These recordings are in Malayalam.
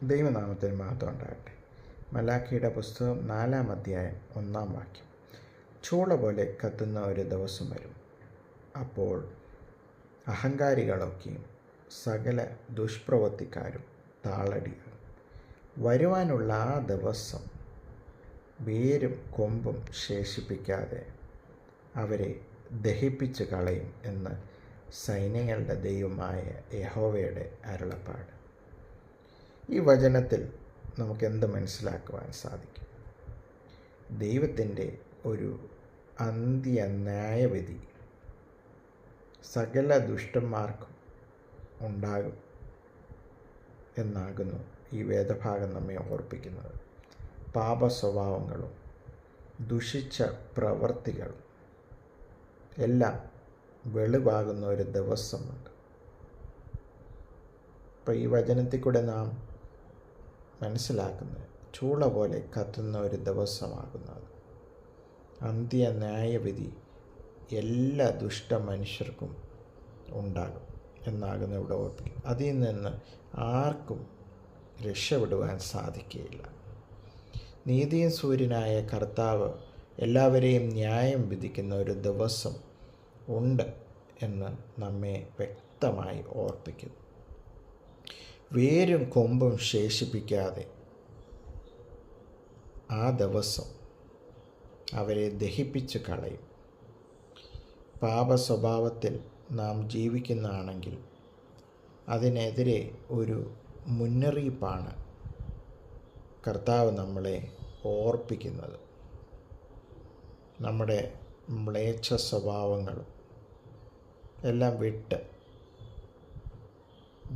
ദൈവനാമത്തിന് മഹത്വം ഉണ്ടാകട്ടെ. മലാഖിയുടെ പുസ്തകം 4-ാം അധ്യായം 1-ാം വാക്യം. ചൂള പോലെ കത്തുന്ന ഒരു ദിവസം വരും. അപ്പോൾ അഹങ്കാരികളൊക്കെയും സകല ദുഷ്പ്രവൃത്തിക്കാരും താളടിയാകും. വരുവാനുള്ള ആ ദിവസം വേരും കൊമ്പും ശേഷിപ്പിക്കാതെ അവരെ ദഹിപ്പിച്ച് കളയും എന്ന് സൈന്യങ്ങളുടെ ദൈവമായ യഹോവയുടെ അരുളപ്പാട്. ഈ വചനത്തിൽ നമുക്കെന്ത് മനസ്സിലാക്കുവാൻ സാധിക്കും? ദൈവത്തിൻ്റെ ഒരു അന്ത്യ ന്യായവിധി സകല ദുഷ്ടന്മാർക്കും ഉണ്ടാകും എന്നാകുന്നു ഈ വേദഭാഗം നമ്മെ ഓർപ്പിക്കുന്നത്. പാപ സ്വഭാവങ്ങളും ദുഷിച്ച പ്രവൃത്തികളും എല്ലാം വെളിവാകുന്ന ഒരു ദിവസമുണ്ട്. അപ്പോൾ ഈ വചനത്തിൽ കൂടെ നാം മനസ്സിലാക്കുന്നത് ചൂള പോലെ കത്തുന്ന ഒരു ദിവസമാകുന്നത്. അന്ത്യ ന്യായവിധി എല്ലാ ദുഷ്ട മനുഷ്യർക്കും ഉണ്ടാകും എന്നാകുന്നു ഇവിടെ ഓർപ്പിക്കുന്നത്. അതിൽ നിന്ന് ആർക്കും രക്ഷപ്പെടുവാൻ സാധിക്കുകയില്ല. നീതിയും സൂര്യനായ കർത്താവ് എല്ലാവരെയും ന്യായം വിധിക്കുന്ന ഒരു ദിവസം ഉണ്ട് എന്ന് നമ്മെ വ്യക്തമായി ഓർപ്പിക്കുന്നു. വേരും കൊമ്പും ശേഷിപ്പിക്കാതെ ആ ദിവസം അവരെ ദഹിപ്പിച്ച് കളയും. പാപ സ്വഭാവത്തിൽ നാം ജീവിക്കുന്നതാണെങ്കിൽ അതിനെതിരെ ഒരു മുന്നറിയിപ്പാണ് കർത്താവ് നമ്മളെ ഓർപ്പിക്കുന്നത്. നമ്മുടെ മ്ലേച്ഛ സ്വഭാവങ്ങളും എല്ലാം വിട്ട്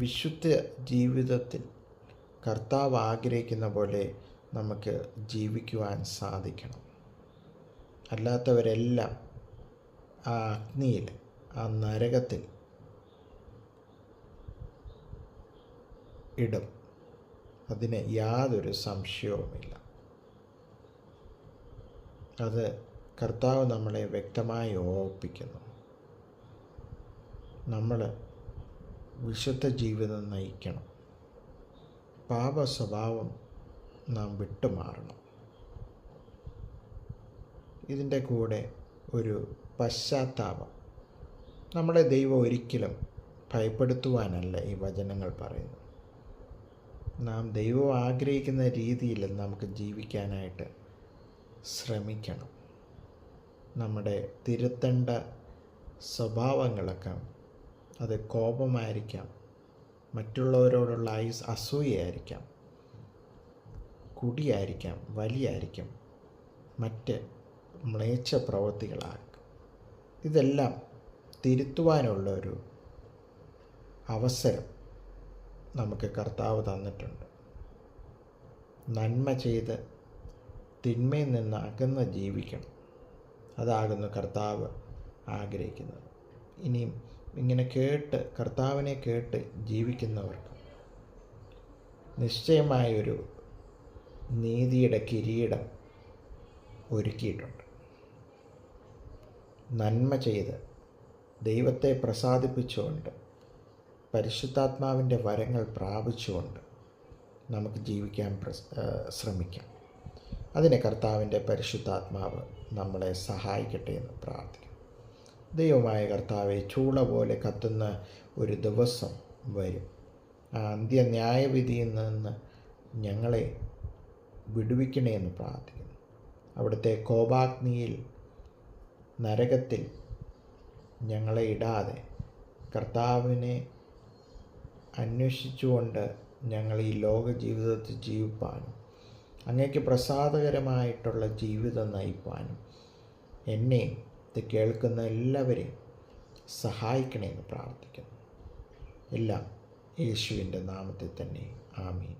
വിശുദ്ധ ജീവിതത്തിൽ കർത്താവ് ആഗ്രഹിക്കുന്ന പോലെ നമുക്ക് ജീവിക്കുവാൻ സാധിക്കണം. അല്ലാത്തവരെല്ലാം ആ അഗ്നിയിൽ, ആ നരകത്തിൽ ഇടും. അതിന് യാതൊരു സംശയവുമില്ല. അത് കർത്താവ് നമ്മളെ വ്യക്തമായി ഓർപ്പിക്കുന്നു. നമ്മൾ വിശുദ്ധ ജീവിതം നയിക്കണം. പാപ സ്വഭാവം നാം വിട്ടുമാറണം. ഇതിൻ്റെ കൂടെ ഒരു പശ്ചാത്താപം. നമ്മളെ ദൈവം ഒരിക്കലും ഭയപ്പെടുത്തുവാനല്ല ഈ വചനങ്ങൾ പറയുന്നത്. നാം ദൈവം ആഗ്രഹിക്കുന്ന രീതിയിൽ നമുക്ക് ജീവിക്കാനായിട്ട് ശ്രമിക്കണം. നമ്മുടെ തിരുത്തേണ്ട സ്വഭാവങ്ങളൊക്കെ, അത് കോപമായിരിക്കാം, മറ്റുള്ളവരോടുള്ള അസൂയയായിരിക്കാം, കുടിയായിരിക്കാം, വലിയായിരിക്കും, മറ്റ് മ്ലേച്ഛ പ്രവൃത്തികളായിരിക്കും. ഇതെല്ലാം തിരുത്തുവാനുള്ളൊരു അവസരം നമുക്ക് കർത്താവ് തന്നിട്ടുണ്ട്. നന്മ ചെയ്ത് തിന്മയിൽ നിന്ന് അകന്ന് ജീവിക്കണം. അതാകുന്നു കർത്താവ് ആഗ്രഹിക്കുന്നത്. ഇനിയും ഇങ്ങനെ കർത്താവിനെ കേട്ട് ജീവിക്കുന്നവർക്ക് നിശ്ചയമായൊരു നീതിയുടെ കിരീടം ഒരുക്കിയിട്ടുണ്ട്. നന്മ ചെയ്ത് ദൈവത്തെ പ്രസാദിപ്പിച്ചുകൊണ്ട് പരിശുദ്ധാത്മാവിൻ്റെ വരങ്ങൾ പ്രാപിച്ചുകൊണ്ട് നമുക്ക് ജീവിക്കാൻ ശ്രമിക്കാം. അതിന് കർത്താവിൻ്റെ പരിശുദ്ധാത്മാവ് നമ്മളെ സഹായിക്കട്ടെ എന്ന് പ്രാർത്ഥിക്കും. ദൈവമായ കർത്താവെ, ചൂള പോലെ കത്തുന്ന ഒരു ദിവസം വരും. ആ അന്ത്യ ന്യായവിധിയിൽ നിന്ന് ഞങ്ങളെ വിടുവിക്കണേ എന്ന് പ്രാർത്ഥിക്കുന്നു. അവിടുത്തെ കോപാഗ്നിയിൽ, നരകത്തിൽ ഞങ്ങളെ ഇടാതെ കർത്താവിനെ അന്വേഷിച്ചുകൊണ്ട് ഞങ്ങൾ ഈ ലോക ജീവിതത്തിൽ ജീവിപ്പാനും അങ്ങേക്ക് പ്രസാദകരമായിട്ടുള്ള ജീവിതം നയിപ്പാനും എന്നെ ഇത് കേൾക്കുന്ന എല്ലാവരെയും സഹായിക്കണമെന്ന് പ്രാർത്ഥിക്കുന്നു. എല്ലാം യേശുവിൻ്റെ നാമത്തിൽ തന്നെ. ആമീൻ.